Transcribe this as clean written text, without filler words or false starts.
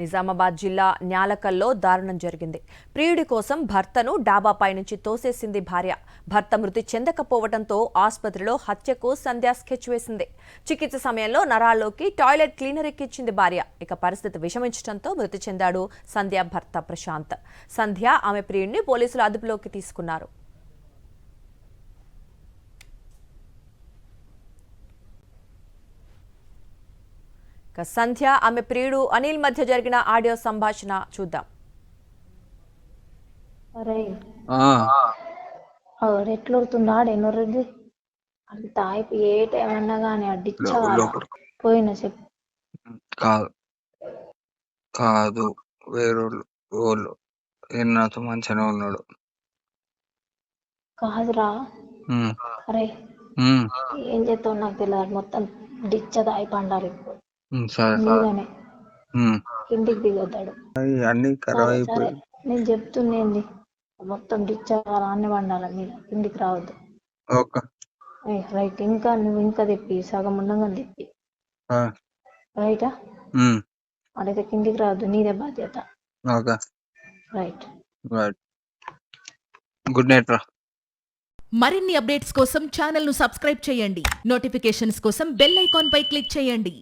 నిజామాబాద్ జిల్లా న్యాలకల్లో దారుణం జరిగింది. ప్రియుడి కోసం భర్తను డాబాపై నుంచి తోసేసింది భార్య. భర్త మృతి చెందకపోవడంతో ఆసుపత్రిలో హత్యకు సంధ్య స్కెచ్ వేసింది. చికిత్స సమయంలో నరాల్లోకి టాయిలెట్ క్లీనర్ ఎక్కించింది భార్య. ఇక పరిస్థితి విషమించడంతో మృతి చెందాడు సంధ్య భర్త ప్రశాంత్. సంధ్య ఆమె ప్రియుడిని పోలీసులు అదుపులోకి తీసుకున్నారు. సంధ్య ఆమె ప్రియుడు అనిల్ మధ్య జరిగిన ఆడియో సంభాషణ చూద్దాం. ఎట్లొడుతున్నాడు ఎన్నోది అది తాయిపు ఏ టైం అన్నా కానీ అడ్డిచ్చా పోయిన చెప్పు. కాదు వేరోళ్ళు నాతో మంచిగానే ఉన్నాడు. కాదురా అరే ఏం చేస్తావు నాకు తెలియదు. మొత్తం డిచ్చ తాయి పండాలి ఇప్పుడు. మీదనే కిందికి దిగొద్దాడు. నేను చెప్తుండేంది మొత్తం డిచ్చ రాన్ని పండాలి మీద, కిందికి రావద్దు. రైట్. ఇంకా నువ్వు ఇంకా తెప్పి సగం ఉండగా తెప్పి రైటా. అడైతే కిందికి రావద్దు, నీదే బాధ్యత. రైట్. గుడ్ నైట్ రా. మరిన్ని అప్డేట్స్ కోసం ఛానల్ ను సబ్స్క్రైబ్ చేయండి. నోటిఫికేషన్స్ కోసం బెల్ ఐకాన్ పై క్లిక్ చేయండి.